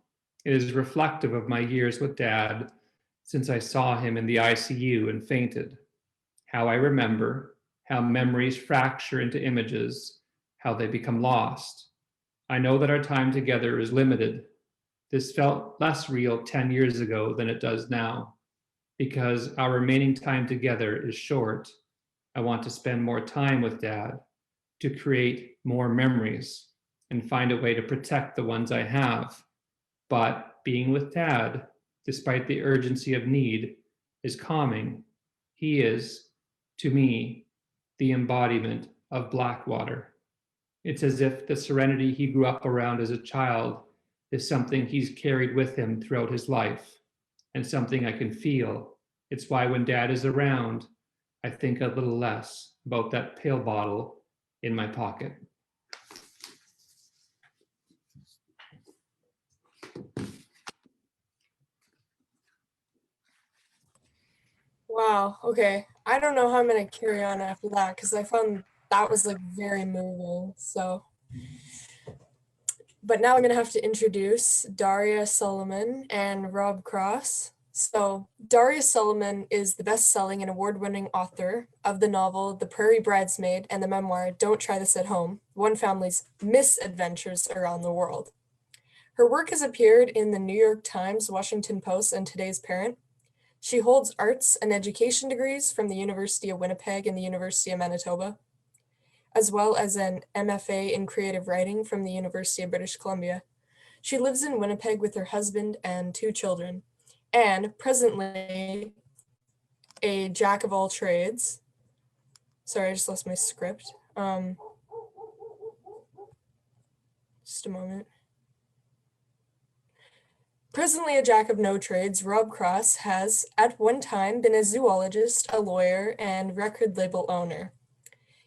It is reflective of my years with Dad since I saw him in the ICU and fainted. How I remember, how memories fracture into images, how they become lost. I know that our time together is limited. This felt less real 10 years ago than it does now. Because our remaining time together is short, I want to spend more time with Dad, to create more memories and find a way to protect the ones I have. But being with Dad, despite the urgency of need, is calming. He is, to me, the embodiment of Blackwater. It's as if the serenity he grew up around as a child is something he's carried with him throughout his life, and something I can feel. It's why when Dad is around, I think a little less about that pill bottle in my pocket. Wow, okay. I don't know how I'm gonna carry on after that because I found that was like very moving. So, but now I'm gonna have to introduce Daria, Salamon, and Rob Krause. So, Daria Salamon is the best-selling and award-winning author of the novel The Prairie Bridesmaid and the memoir Don't Try This at Home, One Family's Misadventures Around the World. Her work has appeared in the New York Times, Washington Post, and Today's Parent. She holds arts and education degrees from the University of Winnipeg and the University of Manitoba, as well as an MFA in creative writing from the University of British Columbia. She lives in Winnipeg with her husband and 2 children, and presently a jack of all trades. Sorry, I just lost my script. Just a moment. Presently a jack of no trades, Rob Krause has at one time been a zoologist, a lawyer, and record label owner.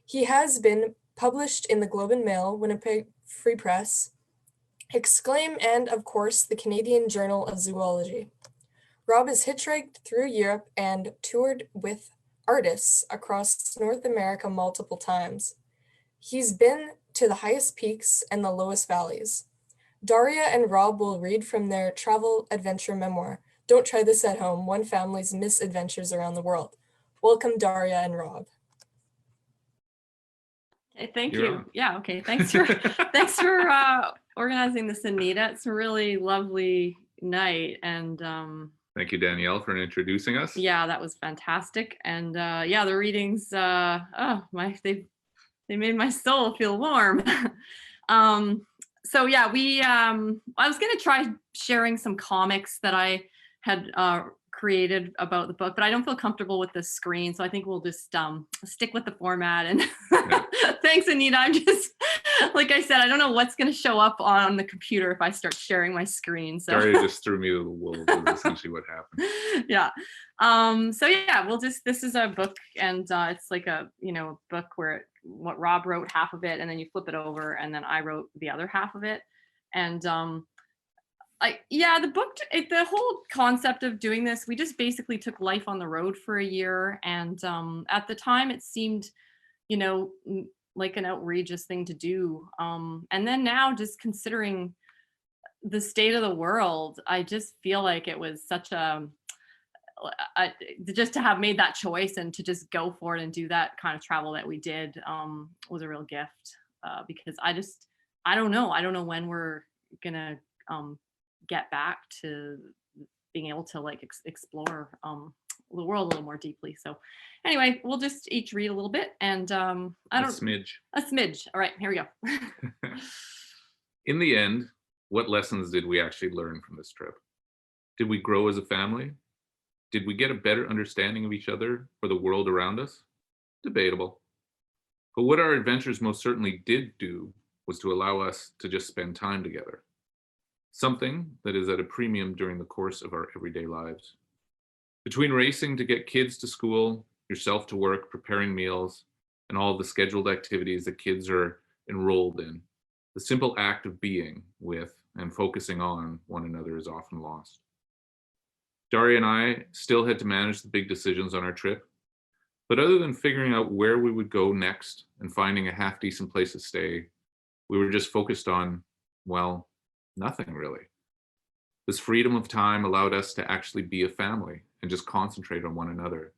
He has been published in the Globe and Mail, Winnipeg Free Press, Exclaim, and of course, the Canadian Journal of Zoology. Rob has hitchhiked through Europe and toured with artists across North America multiple times. He's been to the highest peaks and the lowest valleys. Daria and Rob will read from their travel adventure memoir, Don't Try This at Home, One Family's Misadventures Around the World. Welcome, Daria and Rob. Okay, thank You're you. on. Yeah, okay, thanks for organizing this, Anita. It's a really lovely night, and Thank you, Danielle, for introducing us. yeah, that was fantastic. And yeah, the readings, they made my soul feel warm. So yeah, I was gonna try sharing some comics that I had created about the book, but I don't feel comfortable with the screen, so I think we'll just stick with the format. And thanks, Anita. I'm just, like I said, I don't know what's going to show up on the computer if I start sharing my screen. So Daria just threw me to the wolves, is essentially what happened. yeah. So yeah, this is a book, and it's like a book where what Rob wrote half of it, and then you flip it over, and then I wrote the other half of it. And the book, the whole concept of doing this, we just basically took life on the road for a year. And at the time it seemed, like an outrageous thing to do. And then now, just considering the state of the world, I just feel like it was such just to have made that choice and to just go for it and do that kind of travel that we did was a real gift, because I don't know when we're gonna get back to being able to explore the world a little more deeply. So anyway, we'll just each read a little bit, and a smidge. All right, here we go. In the end, what lessons did we actually learn from this trip? Did we grow as a family? Did we get a better understanding of each other or the world around us? Debatable. But what our adventures most certainly did do was to allow us to just spend time together. Something that is at a premium during the course of our everyday lives. Between racing to get kids to school, yourself to work, preparing meals, and all the scheduled activities that kids are enrolled in, the simple act of being with and focusing on one another is often lost. Daria and I still had to manage the big decisions on our trip, but other than figuring out where we would go next and finding a half-decent place to stay, we were just focused on, well, nothing really. This freedom of time allowed us to actually be a family and just concentrate on one another,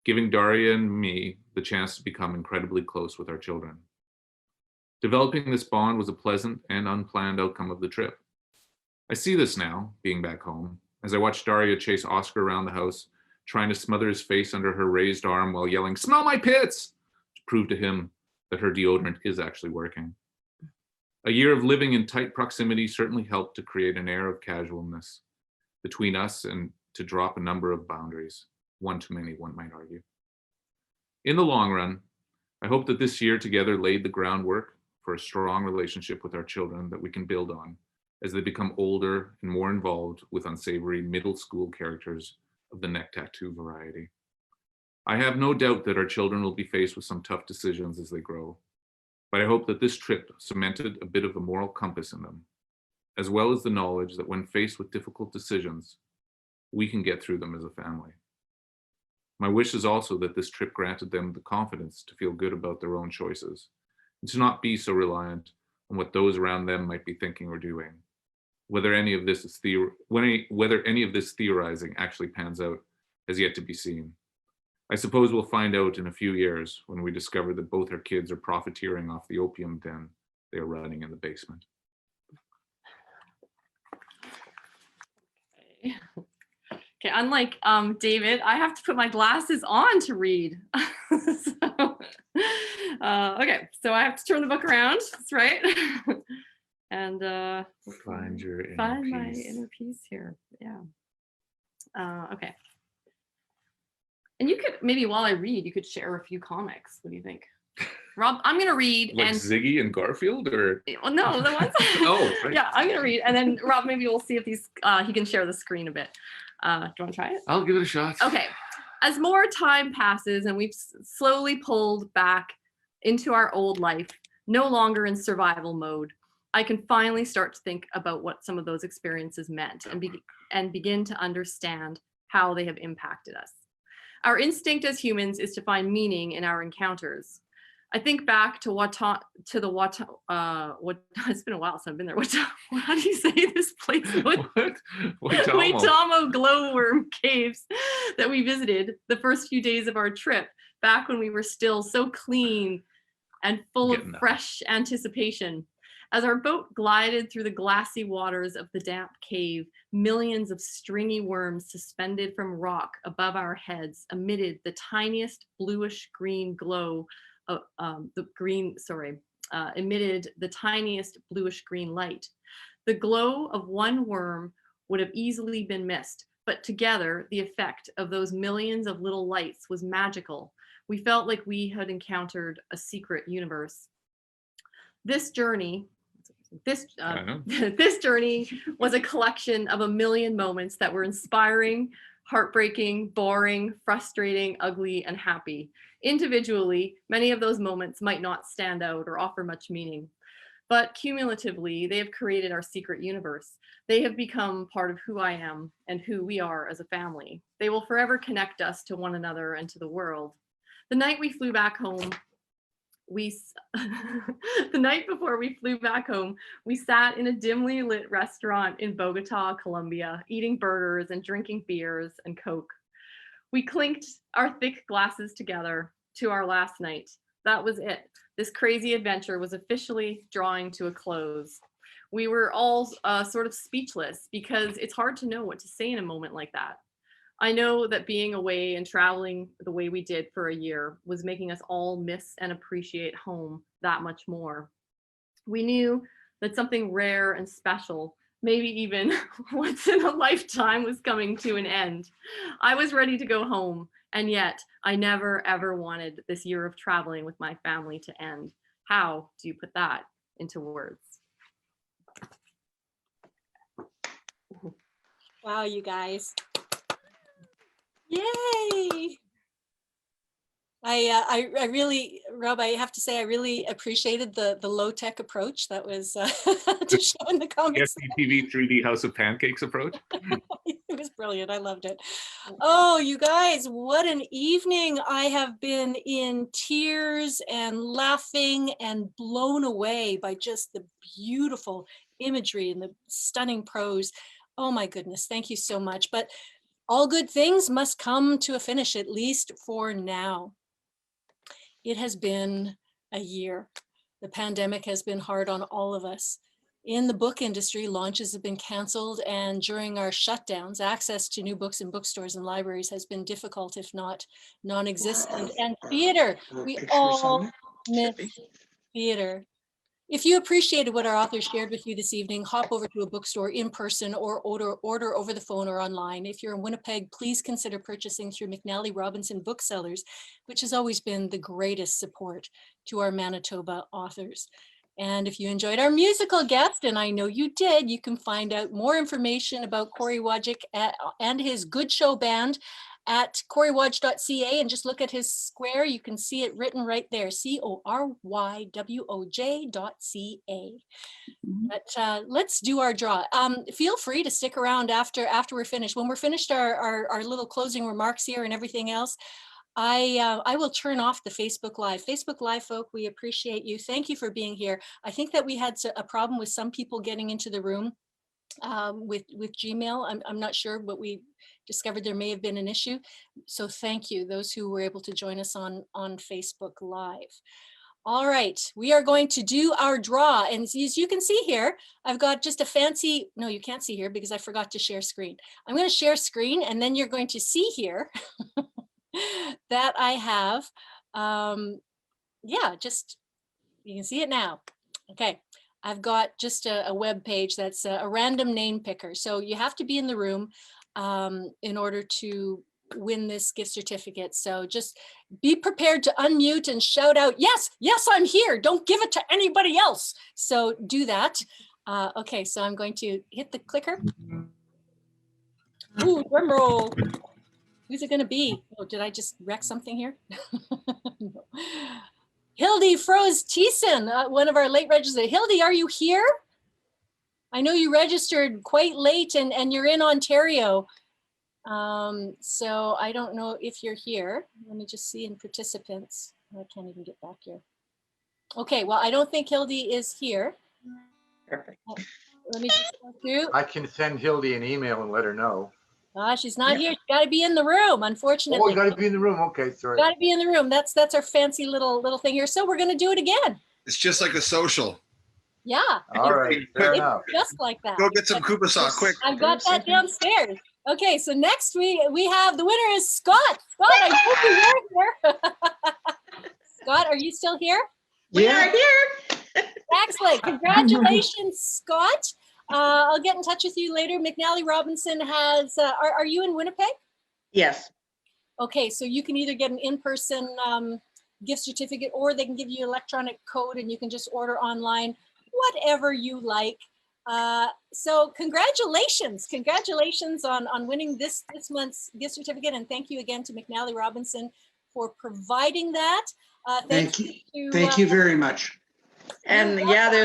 giving Daria and me the chance to become incredibly close with our children. Developing this bond was a pleasant and unplanned outcome of the trip. I see this now, being back home, as I watch Daria chase Oscar around the house, trying to smother his face under her raised arm while yelling, "Smell my pits!" to prove to him that her deodorant is actually working. A year of living in tight proximity certainly helped to create an air of casualness between us and to drop a number of boundaries, one too many, one might argue. In the long run, I hope that this year together laid the groundwork for a strong relationship with our children that we can build on as they become older and more involved with unsavory middle school characters of the neck tattoo variety. I have no doubt that our children will be faced with some tough decisions as they grow, but I hope that this trip cemented a bit of a moral compass in them, as well as the knowledge that when faced with difficult decisions, we can get through them as a family. My wish is also that this trip granted them the confidence to feel good about their own choices and to not be so reliant on what those around them might be thinking or doing. Whether any of this theorizing actually pans out has yet to be seen. I suppose we'll find out in a few years when we discover that both our kids are profiteering off the opium den they are running in the basement. Okay, unlike David, I have to put my glasses on to read. Okay, so I have to turn the book around. That's right. And Find your inner find my peace. inner peace here. Yeah. Okay. And you could maybe while I read, you could share a few comics. What do you think? Rob, I'm going to read. Like and Ziggy and Garfield, or? Well, no, the ones. Oh, right. Yeah, I'm going to read. And then Rob, maybe we'll see if he can share the screen a bit. Do you want to try it? I'll give it a shot. Okay. As more time passes and we've slowly pulled back into our old life, no longer in survival mode, I can finally start to think about what some of those experiences meant and begin to understand how they have impacted us. Our instinct as humans is to find meaning in our encounters. I think back to it's been a while since I've been there. How do you say this place? Waitomo glowworm caves that we visited the first few days of our trip, back when we were still so clean and full of fresh anticipation. As our boat glided through the glassy waters of the damp cave, millions of stringy worms suspended from rock above our heads emitted the tiniest bluish green glow. Emitted the tiniest bluish green light. The glow of one worm would have easily been missed, but together the effect of those millions of little lights was magical. We felt like we had encountered a secret universe. This journey was a collection of a million moments that were inspiring, heartbreaking, boring, frustrating, ugly, and happy. Individually, many of those moments might not stand out or offer much meaning, but cumulatively, they have created our secret universe. They have become part of who I am and who we are as a family. They will forever connect us to one another and to the world. The night we flew back home, the night before we flew back home, we sat in a dimly lit restaurant in Bogota, Colombia, eating burgers and drinking beers and Coke. We clinked our thick glasses together to our last night. That was it. This crazy adventure was officially drawing to a close. We were all sort of speechless because it's hard to know what to say in a moment like that. I know that being away and traveling the way we did for a year was making us all miss and appreciate home that much more. We knew that something rare and special, maybe even once in a lifetime, was coming to an end. I was ready to go home, and yet I never ever wanted this year of traveling with my family to end. How do you put that into words? Wow, you guys. Yay! I really, Rob, I have to say, I really appreciated the low-tech approach that was to show in the comments. SCTV 3D House of Pancakes approach. It was brilliant. I loved it. Oh, you guys, what an evening. I have been in tears and laughing and blown away by just the beautiful imagery and the stunning prose. Oh my goodness, thank you so much. But all good things must come to a finish, at least for now. It has been a year. The pandemic has been hard on all of us. In the book industry, launches have been canceled, and during our shutdowns, access to new books in bookstores and libraries has been difficult, if not non-existent. And theater, we all miss theater. If you appreciated what our authors shared with you this evening, hop over to a bookstore in person or order over the phone or online. If you're in Winnipeg, please consider purchasing through McNally Robinson Booksellers, which has always been the greatest support to our Manitoba authors. And if you enjoyed our musical guest, and I know you did, you can find out more information about Cory Wojcik and his Good Show Band at corywoj.ca, and just look at his square. You can see it written right there, CORYWOJ.ca. But let's do our draw. Feel free to stick around after we're finished. When we're finished our little closing remarks here and everything else, I will turn off the Facebook Live. Facebook Live folk, we appreciate you. Thank you for being here. I think that we had a problem with some people getting into the room with Gmail. I'm not sure, but we discovered there may have been an issue. So thank you, those who were able to join us on Facebook Live. All right, we are going to do our draw. And as you can see here, I've got just a fancy, no, you can't see here because I forgot to share screen. I'm going to share screen, and then you're going to see here that I have, yeah, just, you can see it now. Okay, I've got just a web page that's a random name picker. So you have to be in the room in order to win this gift certificate. So just be prepared to unmute and shout out, yes, yes, I'm here. Don't give it to anybody else. So do that. Okay, so I'm going to hit the clicker. Ooh, drum roll. Who's it going to be? Oh, did I just wreck something here? No. Hildy Froze Thiessen, one of our late registered. Hildy, are you here? I know you registered quite late and you're in Ontario. So I don't know if you're here. Let me just see in participants. I can't even get back here. Okay, well, I don't think Hildy is here. Perfect. Let me just go through. I can send Hildy an email and let her know. She's not here. She's got to be in the room, unfortunately. Oh, you got to be in the room. Okay, sorry. Got to be in the room. That's our fancy little thing here. So we're going to do it again. It's just like a social. Yeah. All right, fair It's enough. just like that. Go get some Koopa Saw, quick. I've got that downstairs. Okay, so next we have the winner is Scott. Scott, I hope you were here. Scott, are you still here? We are here. Excellent. Congratulations, Scott. I'll get in touch with you later. McNally Robinson has, are you in Winnipeg? Yes. Okay, so you can either get an in-person gift certificate or they can give you electronic code and you can just order online, whatever you like. So congratulations on winning this month's gift certificate, and thank you again to McNally Robinson for providing that. Thank you very much. And yeah,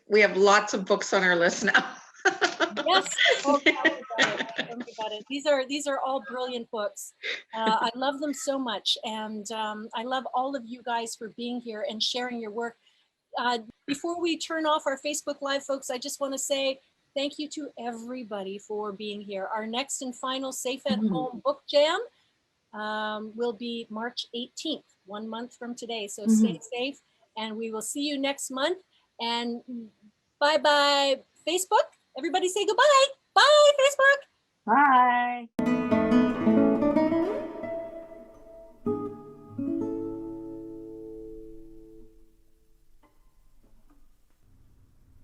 we have lots of books on our list now. Yes, oh, tell me about it. These are all brilliant books. I love them so much, and I love all of you guys for being here and sharing your work. Before we turn off our Facebook Live, folks, I just want to say thank you to everybody for being here. Our next and final Safe at Home Book Jam will be March 18th, 1 month from today. So stay safe, and we will see you next month. And bye-bye, Facebook. Everybody say goodbye. Bye, Facebook.